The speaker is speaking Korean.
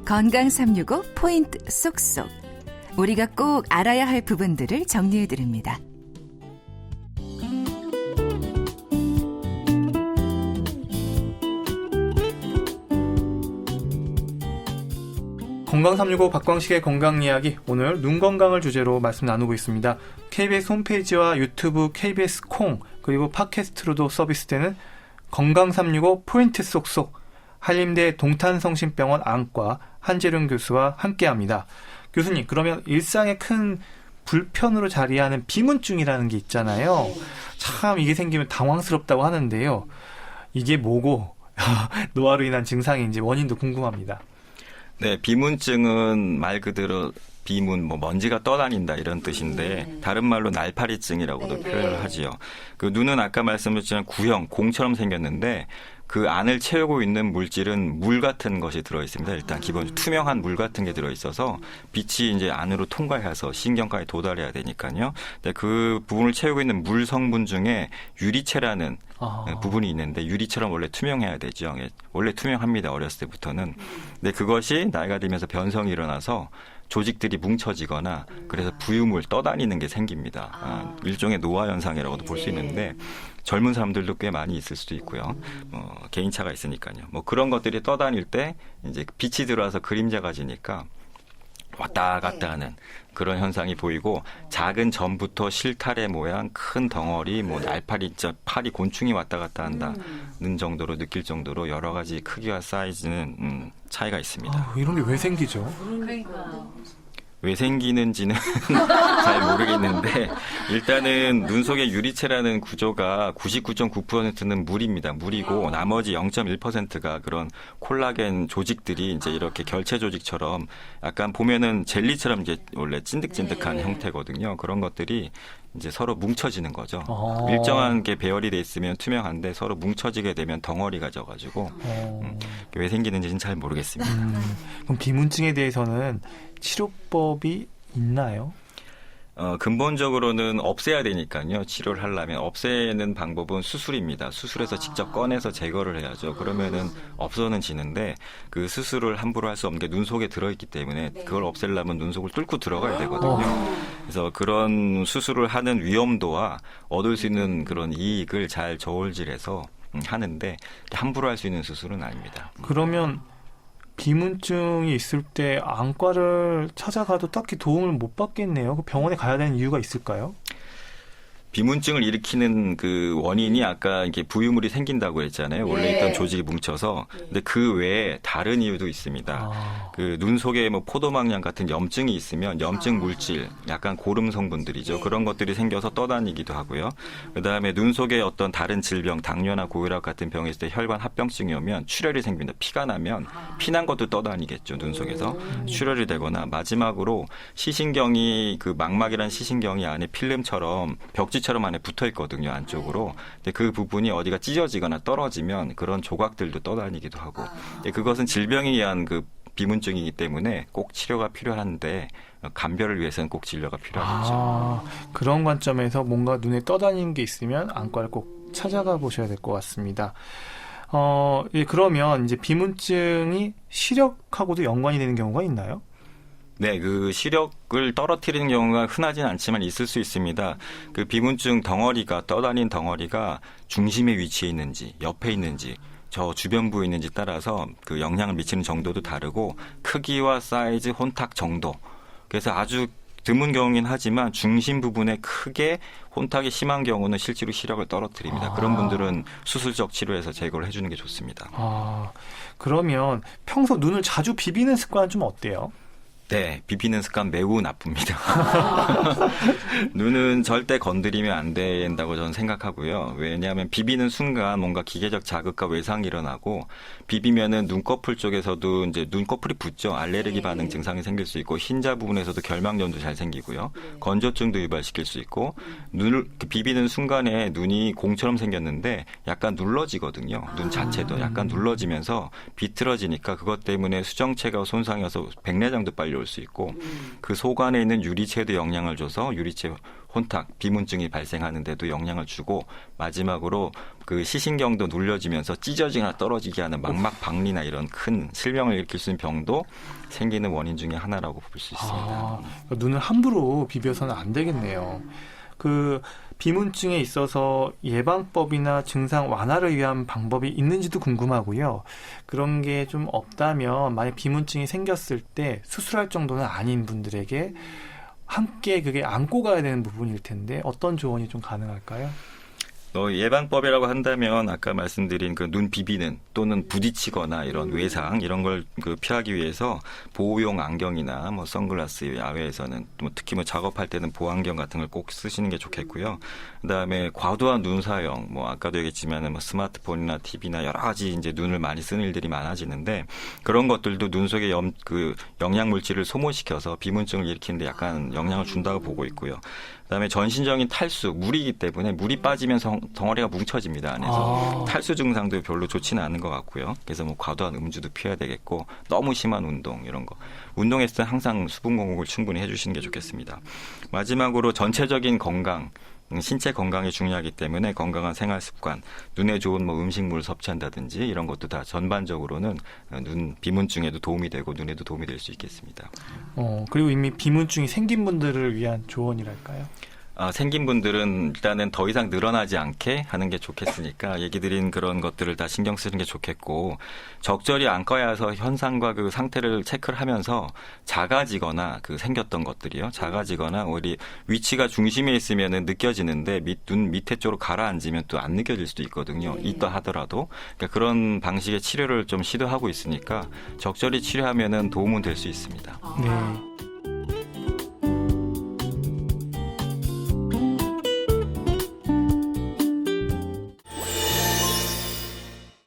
건강 365 포인트 쏙쏙. 우리가 꼭 알아야 할 부분들을 정리해드립니다. 건강 365 박광식의 건강 이야기, 오늘 눈 건강을 주제로 말씀 나누고 있습니다. KBS 홈페이지와 유튜브, KBS 콩, 그리고 팟캐스트로도 서비스되는 건강 365 포인트 쏙쏙, 한림대 동탄성심병원 안과 한재룡 교수와 함께합니다. 교수님, 그러면 일상의 큰 불편으로 자리하는 비문증이라는 게 있잖아요. 참 이게 생기면 당황스럽다고 하는데요. 이게 뭐고 노화로 인한 증상인지 원인도 궁금합니다. 네, 비문증은 말 그대로 비문, 먼지가 떠다닌다 이런 뜻인데 다른 말로 날파리증이라고도 표현을 하지요. 그 눈은 아까 말씀드렸지만 구형, 공처럼 생겼는데 그 안을 채우고 있는 물질은 물 같은 것이 들어있습니다. 일단 기본 투명한 물 같은 게 들어있어서 빛이 이제 안으로 통과해서 신경까지 도달해야 되니까요. 근데 그 부분을 채우고 있는 물 성분 중에 유리체라는 부분이 있는데 유리처럼 원래 투명해야 되죠. 원래 투명합니다. 어렸을 때부터는. 근데 그것이 나이가 들면서 변성이 일어나서 조직들이 뭉쳐지거나 그래서 부유물 떠다니는 게 생깁니다. 일종의 노화 현상이라고도 볼 수 있는데 젊은 사람들도 꽤 많이 있을 수도 있고요. 개인차가 있으니까요. 그런 것들이 떠다닐 때 이제 빛이 들어와서 그림자가 지니까 왔다 갔다 하는 그런 현상이 보이고 작은 점부터 실타래 모양 큰 덩어리 날파리, 파리, 곤충이 왔다 갔다 한다는 정도로 느낄 정도로 여러 가지 크기와 사이즈는 차이가 있습니다. 이런 게 왜 생기죠? 왜 생기는지는 잘 모르겠는데 일단은 눈 속의 유리체라는 구조가 99.9%는 물입니다. 물이고 나머지 0.1%가 그런 콜라겐 조직들이 이제 이렇게 결체 조직처럼 약간 보면은 젤리처럼 이제 원래 찐득찐득한 형태거든요. 그런 것들이 이제 서로 뭉쳐지는 거죠. 일정한 게 배열이 돼 있으면 투명한데 서로 뭉쳐지게 되면 덩어리가 져가지고 왜 생기는지는 잘 모르겠습니다. 그럼 비문증에 대해서는 치료법이 있나요? 근본적으로는 없애야 되니까요. 치료를 하려면 없애는 방법은 수술입니다. 수술해서 직접 꺼내서 제거를 해야죠. 그러면은 없어는 지는데 그 수술을 함부로 할 수 없는 게 눈 속에 들어있기 때문에 그걸 없애려면 눈 속을 뚫고 들어가야 되거든요. 그래서 그런 수술을 하는 위험도와 얻을 수 있는 그런 이익을 잘 저울질해서 하는데 함부로 할 수 있는 수술은 아닙니다. 그러면 비문증이 있을 때 안과를 찾아가도 딱히 도움을 못 받겠네요. 그 병원에 가야 되는 이유가 있을까요? 비문증을 일으키는 그 원인이 아까 이렇게 부유물이 생긴다고 했잖아요. 원래 있던 조직이 뭉쳐서. 근데 그 외에 다른 이유도 있습니다. 그 눈 속에 포도막량 같은 염증이 있으면 염증 물질, 약간 고름 성분들이죠. 그런 것들이 생겨서 떠다니기도 하고요. 그다음에 눈 속에 어떤 다른 질병, 당뇨나 고혈압 같은 병이 있을 때 혈관 합병증이 오면 출혈이 생깁니다. 피가 나면 피난 것도 떠다니겠죠. 눈 속에서 출혈이 되거나 마지막으로 시신경이 그 망막이라는 시신경이 안에 필름처럼 벽지처럼 안에 붙어 있거든요, 안쪽으로. 근데 그 부분이 어디가 찢어지거나 떨어지면 그런 조각들도 떠다니기도 하고. 그것은 질병에 의한 그 비문증이기 때문에 꼭 치료가 필요한데 감별을 위해서는 꼭 진료가 필요하겠죠. 그런 관점에서 뭔가 눈에 떠다니는 게 있으면 안과를 꼭 찾아가 보셔야 될 것 같습니다. 그러면 이제 비문증이 시력하고도 연관이 되는 경우가 있나요? 네, 그 시력을 떨어뜨리는 경우가 흔하진 않지만 있을 수 있습니다. 그 비문증 덩어리가 떠다닌 덩어리가 중심에 위치해 있는지, 옆에 있는지, 저 주변부에 있는지 따라서 그 영향을 미치는 정도도 다르고 크기와 사이즈, 혼탁 정도. 그래서 아주 드문 경우긴 하지만 중심 부분에 크게 혼탁이 심한 경우는 실제로 시력을 떨어뜨립니다. 그런 분들은 수술적 치료에서 제거를 해주는 게 좋습니다. 그러면 평소 눈을 자주 비비는 습관은 좀 어때요? 네, 비비는 습관 매우 나쁩니다. 눈은 절대 건드리면 안 된다고 저는 생각하고요. 왜냐하면 비비는 순간 뭔가 기계적 자극과 외상이 일어나고 비비면은 눈꺼풀 쪽에서도 이제 눈꺼풀이 붓죠. 알레르기 반응 증상이 생길 수 있고 흰자 부분에서도 결막염도 잘 생기고요. 건조증도 유발시킬 수 있고 눈을 비비는 순간에 눈이 공처럼 생겼는데 약간 눌러지거든요. 눈 자체도 약간 눌러지면서 비틀어지니까 그것 때문에 수정체가 손상해서 백내장도 빨리 내려올 수 있고 그 속 안에 있는 유리체에도 영향을 줘서 유리체 혼탁, 비문증이 발생하는데도 영향을 주고 마지막으로 그 시신경도 눌려지면서 찢어지거나 떨어지게 하는 망막박리나 이런 큰 실명을 일으킬 수 있는 병도 생기는 원인 중에 하나라고 볼 수 있습니다. 눈을 함부로 비벼서는 안 되겠네요. 그 비문증에 있어서 예방법이나 증상 완화를 위한 방법이 있는지도 궁금하고요. 그런 게 좀 없다면 만약 비문증이 생겼을 때 수술할 정도는 아닌 분들에게 함께 그게 안고 가야 되는 부분일 텐데 어떤 조언이 좀 가능할까요? 예방법이라고 한다면 아까 말씀드린 그 눈 비비는 또는 부딪히거나 이런 외상 이런 걸 그 피하기 위해서 보호용 안경이나 뭐 선글라스 야외에서는 뭐 특히 뭐 작업할 때는 보안경 같은 걸 꼭 쓰시는 게 좋겠고요. 그다음에 과도한 눈 사용 뭐 아까도 얘기했지만은 뭐 스마트폰이나 TV나 여러 가지 이제 눈을 많이 쓰는 일들이 많아지는데 그런 것들도 눈 속에 그 영양 물질을 소모시켜서 비문증을 일으키는데 약간 영향을 준다고 보고 있고요. 그다음에 전신적인 탈수, 물이기 때문에 물이 빠지면서 덩어리가 뭉쳐집니다. 안에서 탈수 증상도 별로 좋지는 않은 것 같고요. 그래서 뭐 과도한 음주도 피해야 되겠고 너무 심한 운동 이런 거. 운동했을 때 항상 수분 공급을 충분히 해주시는 게 좋겠습니다. 마지막으로 전체적인 건강. 신체 건강이 중요하기 때문에 건강한 생활 습관, 눈에 좋은 뭐 음식물 섭취한다든지 이런 것도 다 전반적으로는 눈 비문증에도 도움이 되고 눈에도 도움이 될 수 있겠습니다. 그리고 이미 비문증이 생긴 분들을 위한 조언이랄까요? 생긴 분들은 일단은 더 이상 늘어나지 않게 하는 게 좋겠으니까 얘기 드린 그런 것들을 다 신경 쓰는 게 좋겠고 적절히 안과에 와서 현상과 그 상태를 체크를 하면서 작아지거나 그 생겼던 것들이요. 작아지거나 오히려 위치가 중심에 있으면은 느껴지는데 눈 밑에 쪽으로 가라앉으면 또 안 느껴질 수도 있거든요. 있다 하더라도. 그러니까 그런 방식의 치료를 좀 시도하고 있으니까 적절히 치료하면은 도움은 될 수 있습니다. 네.